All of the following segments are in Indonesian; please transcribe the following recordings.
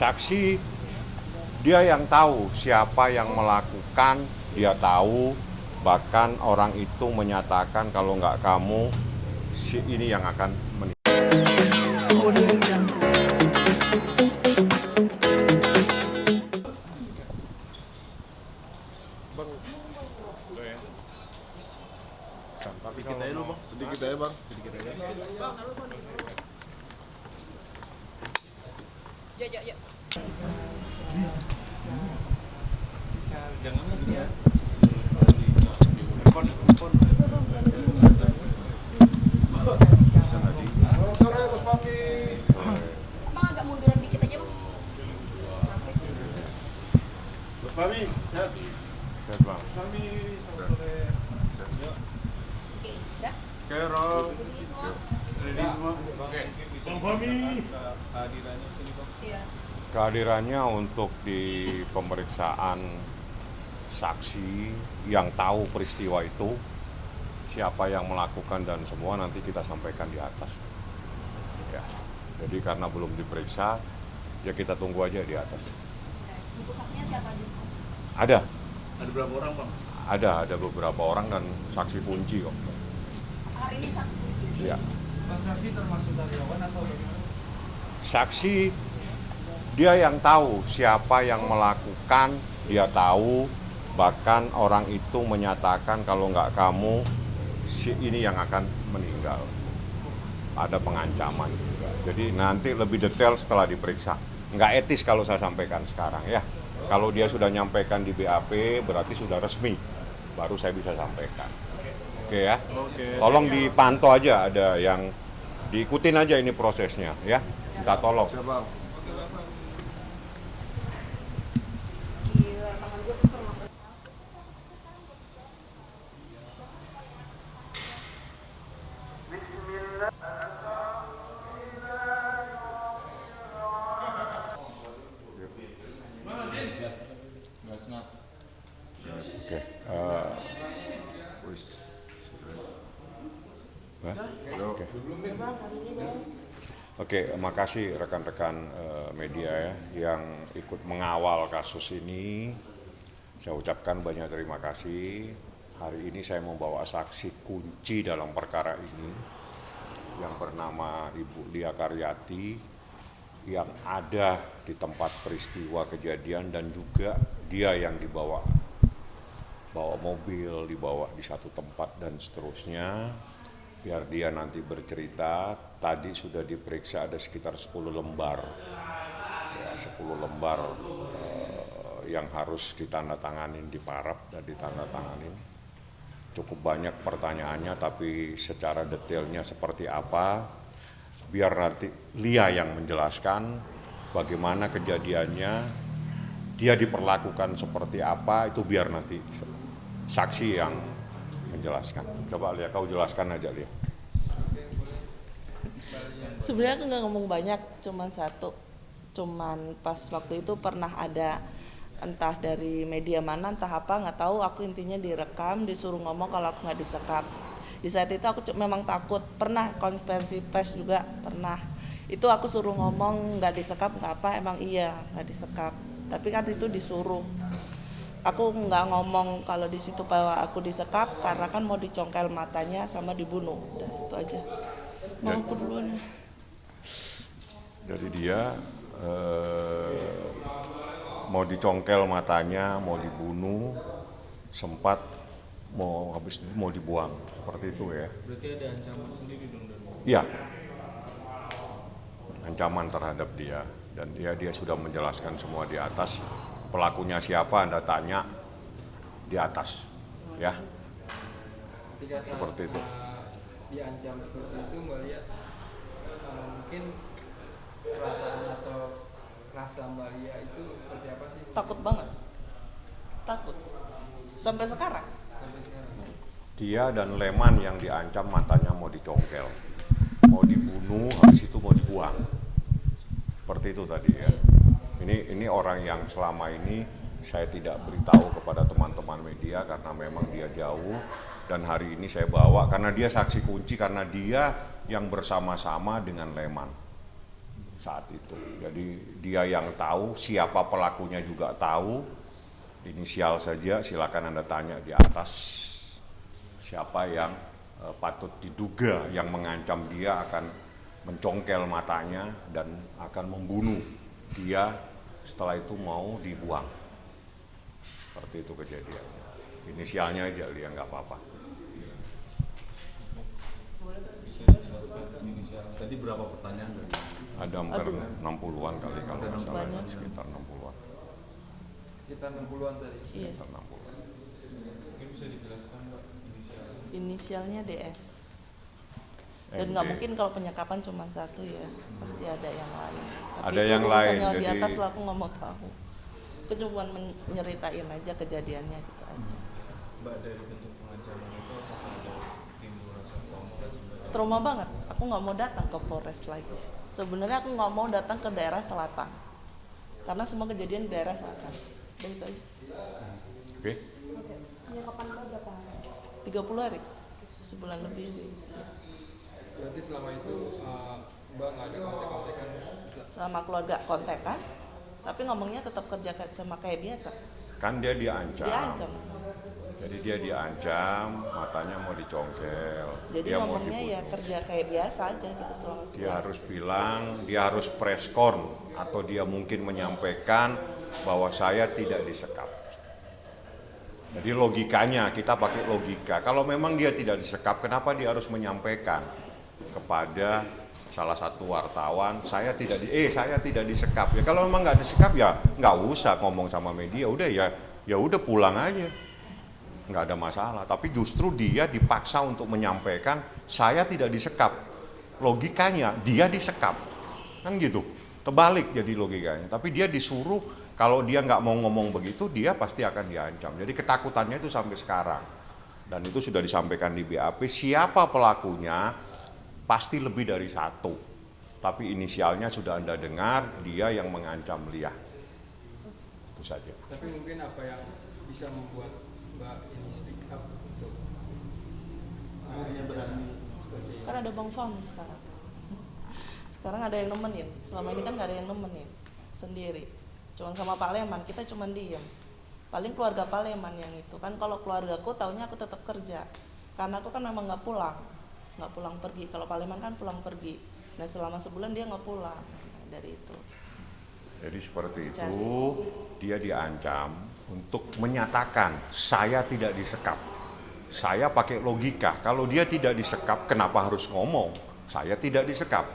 Saksi dia yang tahu siapa yang melakukan, dia tahu, bahkan orang itu menyatakan kalau nggak kamu, si ini yang akan meninggal. Bang, sedikit aja lu bang, sedikit aja bang, sedikit aja. Ya. Jangan lagi ya. Sore Bos Papi. Bang agak munduran dikit aja bang. Bos Papi, sehat. Sehat bang. Papi, selamat sore. Ya. Oke, udah. Kero, Ini semua. ready semua. Oke. Bang Papi. Kehadirannya sini bang. Iya. Kehadirannya untuk di pemeriksaan saksi yang tahu peristiwa itu, siapa yang melakukan dan semua nanti kita sampaikan di atas. Ya. Jadi karena belum diperiksa, ya kita tunggu aja di atas. Untuk saksinya siapa aja semua? Ada Berapa orang bang? ada beberapa orang dan saksi kunci kok. Hari ini saksi kunci. Ya. Bang, saksi termasuk karyawan atau bagaimana? Saksi dia yang tahu siapa yang melakukan, dia tahu, bahkan orang itu menyatakan kalau nggak kamu, si ini yang akan meninggal. Ada pengancaman juga. Jadi nanti lebih detail setelah diperiksa. Nggak etis kalau saya sampaikan sekarang ya. Kalau dia sudah nyampaikan di BAP berarti sudah resmi, baru saya bisa sampaikan. Oke ya. Oke. Tolong dipantau aja, ada yang diikutin aja ini prosesnya ya. Minta tolong. Siap bang. Gila, tangan gue tuh pernah. Oke. Oke. Oke, makasih rekan-rekan media ya yang ikut mengawal kasus ini. Saya ucapkan banyak terima kasih. Hari ini saya membawa saksi kunci dalam perkara ini yang bernama Ibu Lia Karyati yang ada di tempat peristiwa kejadian dan juga dia yang dibawa mobil, dibawa di satu tempat dan seterusnya. Biar dia nanti bercerita, tadi sudah diperiksa ada sekitar 10 lembar, ya, 10 lembar yang harus ditandatanganin, diparaf dan ditandatanganin. Cukup banyak pertanyaannya, tapi secara detailnya seperti apa, biar nanti Lia yang menjelaskan bagaimana kejadiannya, dia diperlakukan seperti apa, itu biar nanti saksi yang menjelaskan. Coba Lia, kau jelaskan aja Lia. Sebenarnya aku nggak ngomong banyak, cuman satu. Cuman pas waktu itu pernah ada entah dari media mana, entah apa, nggak tahu. Aku intinya direkam, disuruh ngomong kalau aku nggak disekap. Di saat itu aku memang takut. Pernah konferensi pers juga pernah. Itu aku suruh ngomong nggak disekap, nggak apa, emang iya nggak disekap. Tapi kan itu disuruh. Aku nggak ngomong kalau di situ bahwa aku disekap karena kan mau dicongkel matanya sama dibunuh. Udah itu aja. Mau aku duluan. Jadi dia mau dicongkel matanya, mau dibunuh, sempat habis itu mau dibuang, seperti itu ya. Berarti ada ancaman sendiri dong dari Iya, ancaman terhadap dia dan dia sudah menjelaskan semua di atas. Pelakunya siapa Anda tanya di atas, ya. Ketika saat Seperti itu. diancam seperti itu Mbak Lia, mungkin perasaan atau rasa Mbak Lia itu seperti apa sih Takut banget. Takut. Sampai sekarang. sampai sekarang? Dia dan Leman yang diancam matanya mau dicongkel, mau dibunuh, habis itu mau dibuang. Seperti itu tadi ya. Ini orang yang selama ini saya tidak beritahu kepada teman-teman media karena memang dia jauh, dan hari ini saya bawa karena dia saksi kunci, karena dia yang bersama-sama dengan Leman saat itu. Jadi dia yang tahu, siapa pelakunya juga tahu, inisial saja, silakan Anda tanya di atas siapa yang patut diduga yang mengancam dia akan mencongkel matanya dan akan membunuh dia, setelah itu mau dibuang. Seperti itu kejadiannya. Inisialnya aja dia nggak apa-apa. Tadi berapa pertanyaan dari? Ada hampir 60-an kali kalau nggak salah, Banyak. sekitar 60-an. Kita 60-an tadi. Iya. Sekitar 60-an. Mungkin bisa dijelaskan Mbak inisial. Inisialnya DS. Dan nggak ND. mungkin kalau penyekapan cuma satu ya, pasti ada yang lain. Tapi Ada itu yang lain, urusannya di jadi- atas lah, aku nggak mau tahu. Aku cuma nyeritain aja kejadiannya gitu aja. Mbak, dari bentuk pengancaman itu apakah ada timbul rasa trauma dan sebagainya? Trauma banget, aku nggak mau datang ke Polres lagi. Sebenarnya aku nggak mau datang ke daerah selatan, karena semua kejadian di daerah selatan. Dan itu aja. Oke. Oke. Penyekapan Mbak berapa hari? 30 hari, sebulan lebih sih. Berarti selama itu Mbak nggak ada kontak-kontakan Sama keluarga kontekan, tapi ngomongnya tetap kerja sama kayak biasa. Kan dia diancam. Diancam. Jadi dia diancam, matanya mau dicongkel. Jadi dia mau ngomongnya ya dibunuh. kerja kayak biasa aja gitu selama Dia sebulan. harus bilang, dia harus preskon atau dia mungkin menyampaikan bahwa saya tidak disekap. Jadi logikanya kita pakai logika. Kalau memang dia tidak disekap, kenapa dia harus menyampaikan kepada salah satu wartawan, saya tidak disekap. Ya kalau memang nggak disekap ya nggak usah ngomong sama media. Udah ya udah pulang aja, nggak ada masalah. Tapi justru dia dipaksa untuk menyampaikan saya tidak disekap. Logikanya dia disekap, kan gitu. Terbalik jadi logikanya. Tapi dia disuruh, kalau dia nggak mau ngomong begitu, dia pasti akan diancam. Jadi ketakutannya itu sampai sekarang. Dan itu sudah disampaikan di BAP, siapa pelakunya pasti lebih dari satu. Tapi inisialnya sudah Anda dengar, dia yang mengancam Lia. Itu saja. Tapi mungkin apa yang bisa membuat Mbak ini speak up untuk akhirnya berani seperti ini? Kan ada Bang Fahmi sekarang. Sekarang ada yang nemenin. Selama ini kan nggak ada yang nemenin sendiri. Cuman sama Pak Leman, kita cuman diem. Paling keluarga Pak Leman yang itu kan. Kalau keluargaku taunya aku tetap kerja, karena aku kan memang nggak pulang pergi. Kalau Pak Leman kan pulang pergi. Nah selama sebulan dia nggak pulang. Nah, dari itu. Jadi seperti itu, dia diancam untuk menyatakan saya tidak disekap. Saya pakai logika, kalau dia tidak disekap, kenapa harus ngomong saya tidak disekap?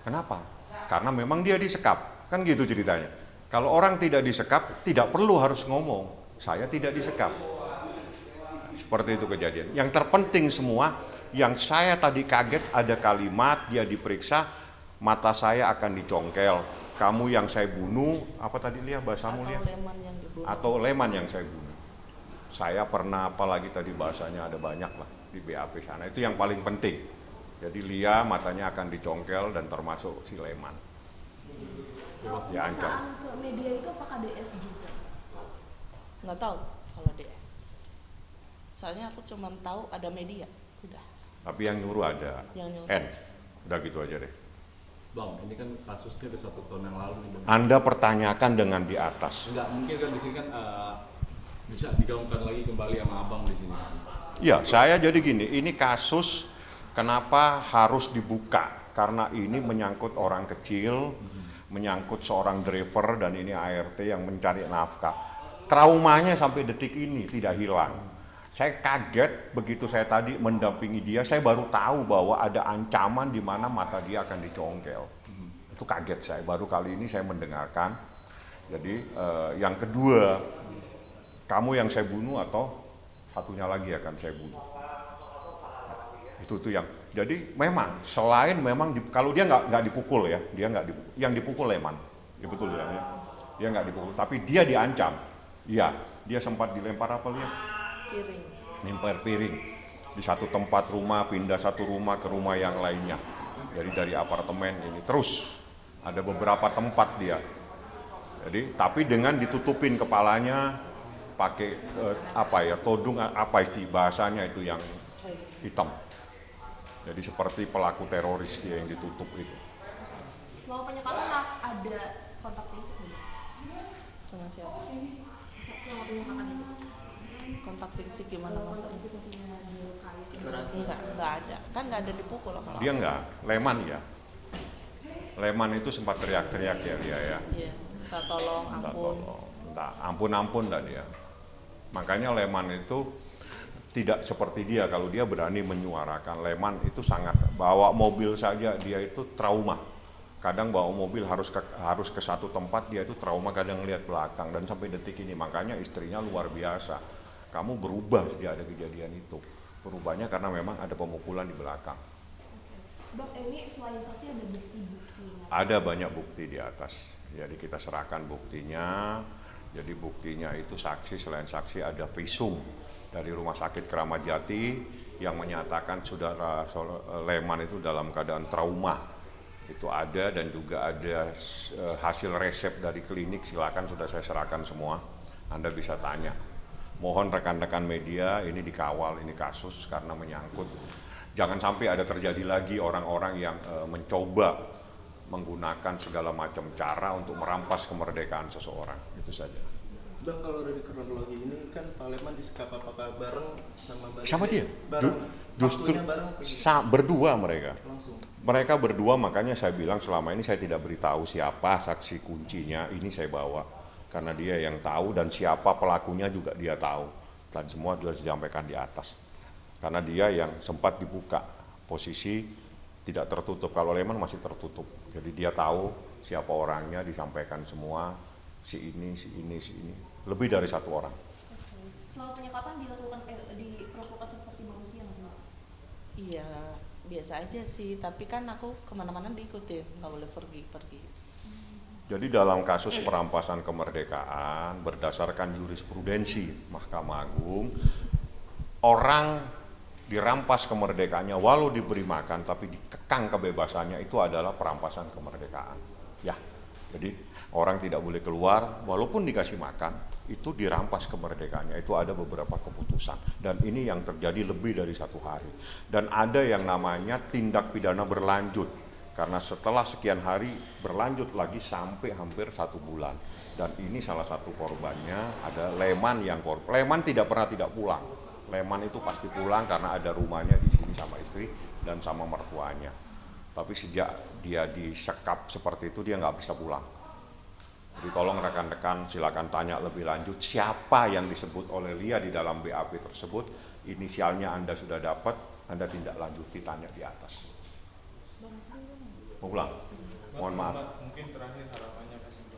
Kenapa? Karena memang dia disekap, kan gitu ceritanya. Kalau orang tidak disekap, tidak perlu harus ngomong saya tidak disekap. Seperti itu kejadian. Yang terpenting semua, yang saya tadi kaget ada kalimat dia diperiksa, mata saya akan dicongkel. Kamu yang saya bunuh, apa tadi Lia bahasamu Lia? Atau Leman yang dibunuh. Atau Leman yang saya bunuh. Saya pernah, apalagi tadi bahasanya ada banyak lah di BAP sana. Itu yang paling penting. Jadi Lia matanya akan dicongkel dan termasuk si Leman. Diancam. Pemeriksaan ke media itu apakah DS juga? Nggak tahu kalau DS. Soalnya aku cuma tahu ada media. Udah. Tapi yang nyuruh ada Yang nyuruh. N. Udah gitu aja deh. Bang, ini kan kasusnya udah 1 tahun yang lalu nih Bang. Anda pertanyakan dengan di atas. Enggak mungkin kan di sini kan bisa digaungkan lagi kembali sama abang di sini. Ya, saya jadi gini, ini kasus kenapa harus dibuka? Karena ini menyangkut orang kecil, menyangkut seorang driver dan ini ART yang mencari nafkah. Traumanya sampai detik ini tidak hilang. Saya kaget begitu saya tadi mendampingi dia, saya baru tahu bahwa ada ancaman di mana mata dia akan dicongkel. Itu kaget saya, baru kali ini saya mendengarkan. Jadi yang kedua, kamu yang saya bunuh atau satunya lagi akan saya bunuh. Itu yang. Jadi memang selain memang kalau dia nggak dipukul ya, dia nggak dipukul. Yang dipukul Leman, ya betul ya. Dia nggak dipukul, tapi dia diancam. Iya, dia sempat dilempar apa Lia? Piring. Lempar piring di satu tempat rumah, pindah satu rumah ke rumah yang lainnya. Jadi dari apartemen ini terus ada beberapa tempat dia. Jadi tapi dengan ditutupin kepalanya pakai todung apa sih bahasanya itu yang hitam. Jadi seperti pelaku teroris dia yang ditutup itu. Selama penyekapan ada kontak fisik nggak? Sama siapa? Selama penyekapan itu? Kontak fisik gimana Kalau kontak maksudnya? fisik maksudnya dilukai. Enggak ada. Kan nggak ada dipukul kalau Dia aku. enggak, Leman ya. Leman itu sempat teriak-teriak ya dia ya. Iya, minta tolong, Minta ampun. tolong, minta ampun-ampun dah dia. Makanya Leman itu tidak seperti dia, kalau dia berani menyuarakan. Leman itu sangat, bawa mobil saja dia itu trauma. Kadang bawa mobil harus ke satu tempat, dia itu trauma, kadang ngelihat belakang, dan sampai detik ini. Makanya istrinya luar biasa. Kamu berubah sejak ada kejadian itu. Berubahnya karena memang ada pemukulan di belakang. Bang, ini selain saksi ada bukti-bukti? Ada banyak bukti di atas. Jadi kita serahkan buktinya. Jadi buktinya itu saksi, selain saksi ada visum dari Rumah Sakit Keramat Jati yang menyatakan saudara Leman itu dalam keadaan trauma. Itu ada, dan juga ada hasil resep dari klinik, silakan sudah saya serahkan semua. Anda bisa tanya. Mohon rekan-rekan media ini dikawal, ini kasus karena menyangkut. Jangan sampai ada terjadi lagi orang-orang yang mencoba menggunakan segala macam cara untuk merampas kemerdekaan seseorang. Itu saja. Bang, kalau dari kronologi ini kan Pak Leman disekap apakah bareng sama Mbak Sama dia? Bareng. Justru Waktunya bareng atau gimana? berdua mereka. Langsung. Mereka berdua, makanya saya bilang selama ini saya tidak beritahu siapa saksi kuncinya, ini saya bawa. Karena dia yang tahu, dan siapa pelakunya juga dia tahu. Dan semua sudah disampaikan di atas. Karena dia yang sempat dibuka, posisi tidak tertutup. Kalau Leman masih tertutup. Jadi dia tahu siapa orangnya, disampaikan semua, si ini, si ini, si ini. Lebih dari satu orang. Selama penyekapan diperlakukan seperti manusia nggak sih, Bang? Iya, biasa aja sih. Tapi kan aku kemana-mana diikutin, nggak boleh pergi-pergi. Jadi dalam kasus perampasan kemerdekaan, berdasarkan jurisprudensi Mahkamah Agung, orang dirampas kemerdekaannya walau diberi makan tapi dikekang kebebasannya, itu adalah perampasan kemerdekaan. Ya, jadi orang tidak boleh keluar walaupun dikasih makan, itu dirampas kemerdekaannya. Itu ada beberapa keputusan, dan ini yang terjadi lebih dari 1 hari. Dan ada yang namanya tindak pidana berlanjut, karena setelah sekian hari berlanjut lagi sampai hampir 1 bulan. Dan ini salah satu korbannya ada Leman yang Leman tidak pernah tidak pulang. Leman itu pasti pulang karena ada rumahnya di sini sama istri dan sama mertuanya. Tapi sejak dia disekap seperti itu, dia nggak bisa pulang. Jadi tolong rekan-rekan silakan tanya lebih lanjut siapa yang disebut oleh Lia di dalam BAP tersebut. Inisialnya Anda sudah dapat, Anda tindak lanjuti, tanya di atas. Mau pulang? Mohon maaf. Mungkin terakhir harapannya apa sih?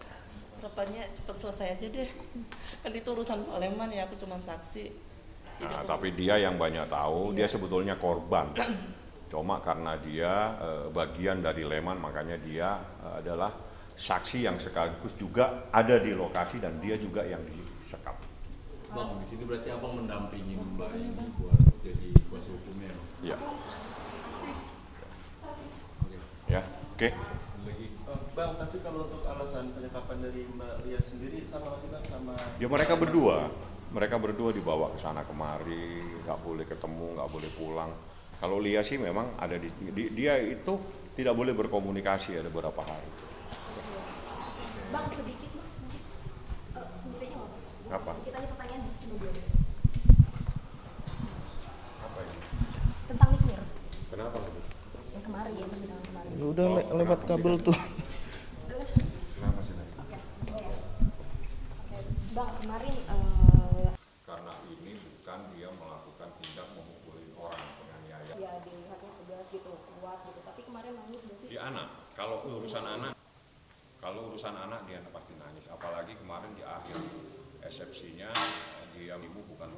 Harapannya cepat selesai aja deh. Kan itu urusan Pak Leman ya, aku cuma saksi. Jadi Nah, aku- tapi dia yang banyak tahu, dia Iya. sebetulnya korban. Cuma karena dia bagian dari Leman, makanya dia adalah saksi yang sekaligus juga ada di lokasi, dan dia juga yang disekap. Bang, di sini berarti abang mendampingi Mbak ini buat jadi kuasa hukumnya, Bang. Ya, Oke. ya, oke. Lagi. Bang, tapi kalau untuk alasan penyekapan dari Mbak Lia sendiri sama nggak sih, Bang, sama? Ya mereka berdua dibawa ke sana kemari, nggak boleh ketemu, nggak boleh pulang. Kalau Lia sih memang ada dia itu tidak boleh berkomunikasi ada beberapa hari. Bang, sedikit Bang, mungkin sendiri aja nggak apa? Apa? Kita aja pertanyaan cuma 2 menit. Apa ini? Tentang Nikmir Kenapa? yang kemarin ya, persidangan kemarin. Udah lewat kabel tuh. Kenapa sih? Oke, Bang, kemarin Karena ini bukan dia melakukan tindak memukulin orang, penganiaya. ya dilihatnya tegas gitu, kuat gitu. Tapi kemarin nangis berarti. Di anak, kalau urusan anak dia pasti nangis. Apalagi kemarin di akhir eksepsinya dia ibu bukan